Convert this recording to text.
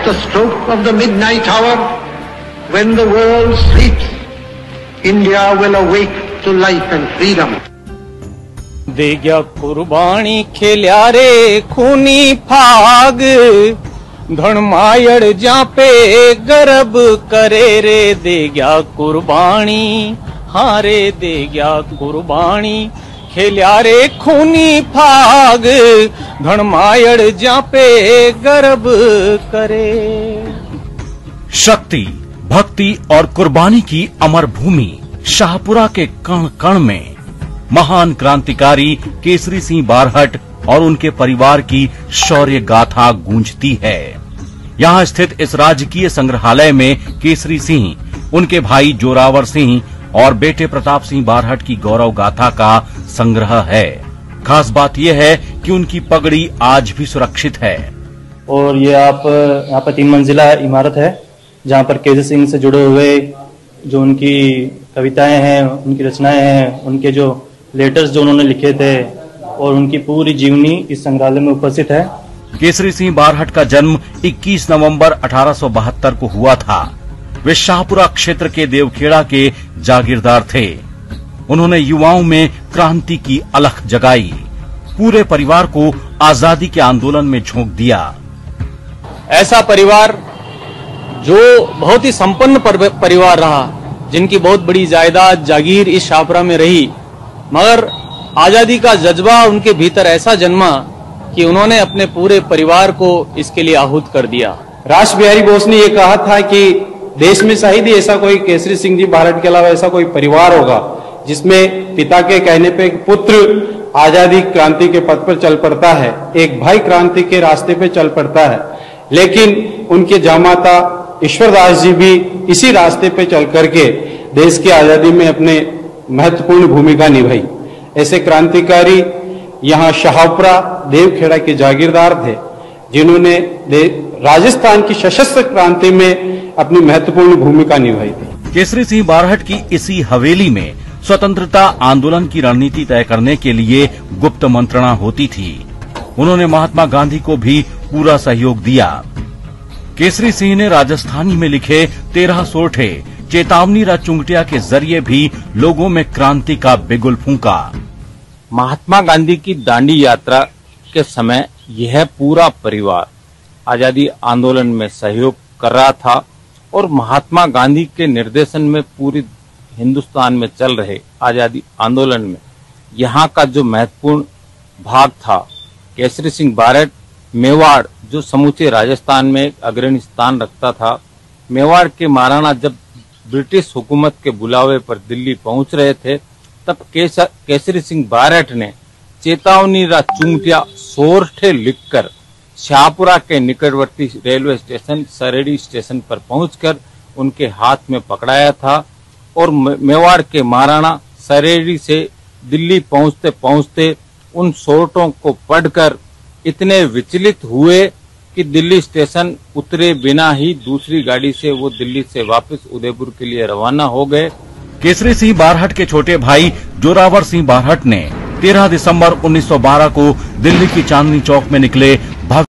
the stroke of the midnight hour, when the world sleeps, India will awake to life and freedom. दे गया कुर्बानी खेल्या रे खूनी फाग, धनमायड़ जापे गर्भ करे रे। दे गया कुर्बानी, हाँ रे दे गया कुर्बानी खेल्या रे खूनी फाग, धनमायड़ जापे गर्भ करे। शक्ति, भक्ति और कुर्बानी की अमर भूमि शाहपुरा के कण कण में महान क्रांतिकारी केसरी सिंह बारहट और उनके परिवार की शौर्य गाथा गूंजती है। यहाँ स्थित इस राजकीय संग्रहालय में केसरी सिंह, उनके भाई जोरावर सिंह और बेटे प्रताप सिंह बारहट की गौरव गाथा का संग्रह है। खास बात यह है कि उनकी पगड़ी आज भी सुरक्षित है। और ये आप यहाँ पर 3 मंजिला इमारत है, जहाँ पर केसरी सिंह से जुड़े हुए जो उनकी कविताएं हैं, उनकी रचनाएं हैं, उनके जो लेटर्स जो उन्होंने लिखे थे और उनकी पूरी जीवनी इस संग्रहालय में उपस्थित है। केसरी सिंह बारहट का जन्म 21 नवंबर 1872 को हुआ था। वे शाहपुरा क्षेत्र के देवखेड़ा के जागीरदार थे। उन्होंने युवाओं में क्रांति की अलख जगाई, पूरे परिवार को आजादी के आंदोलन में झोंक दिया। ऐसा परिवार जो बहुत ही संपन्न परिवार रहा, जिनकी बहुत बड़ी जायदाद जागीर इस शाहपुरा में रही, मगर आजादी का जज्बा उनके भीतर ऐसा जन्मा कि उन्होंने अपने पूरे परिवार को इसके लिए आहूत कर दिया। रास बिहारी बोस ने यह कहा था कि देश में शायद ही ऐसा कोई केसरी सिंह जी बारहट के अलावा ऐसा कोई परिवार होगा जिसमें पिता के कहने पे एक पुत्र आजादी क्रांति के पथ पर चल पड़ता है, एक भाई क्रांति के रास्ते पे चल पड़ता है। लेकिन उनके जामाता ईश्वरदास जी भी इसी रास्ते पे चल करके देश की आजादी में अपने महत्वपूर्ण भूमिका निभाई। ऐसे क्रांतिकारी यहाँ शाहपुरा देवखेड़ा के जागीरदार थे, जिन्होंने राजस्थान की सशस्त्र क्रांति में अपनी महत्वपूर्ण भूमिका निभाई थी। केसरी सिंह बारहट की इसी हवेली में स्वतंत्रता आंदोलन की रणनीति तय करने के लिए गुप्त मंत्रणा होती थी। उन्होंने महात्मा गांधी को भी पूरा सहयोग दिया। केसरी सिंह ने राजस्थानी में लिखे 13 सोठे चेतावनी चुंगटिया के जरिए भी लोगों में क्रांति का बिगुल फूंका। महात्मा गांधी की दांडी यात्रा के समय यह पूरा परिवार आजादी आंदोलन में सहयोग कर रहा था और महात्मा गांधी के निर्देशन में पूरी हिंदुस्तान में चल रहे आजादी आंदोलन में यहाँ का जो महत्वपूर्ण भाग था, केसरी सिंह बारहट मेवाड़ जो समूचे राजस्थान में एक अग्रणी स्थान रखता था। मेवाड़ के महाराणा जब ब्रिटिश हुकूमत के बुलावे पर दिल्ली पहुंच रहे थे, तब केसरी सिंह बारहट ने चेतावनी चुंगटिया सोरठे लिखकर शाहपुरा के निकटवर्ती रेलवे स्टेशन सरेडी स्टेशन पर पहुंचकर उनके हाथ में पकड़ाया था। और मेवाड़ के महाराणा सरेडी से दिल्ली पहुंचते पहुंचते उन सोरठों को पढ़कर इतने विचलित हुए कि दिल्ली स्टेशन उतरे बिना ही दूसरी गाड़ी से वो दिल्ली से वापस उदयपुर के लिए रवाना हो गए। केसरी सिंह बारहट के छोटे भाई जोरावर सिंह बारहट ने 13 दिसंबर 1912 को दिल्ली की चांदनी चौक में निकले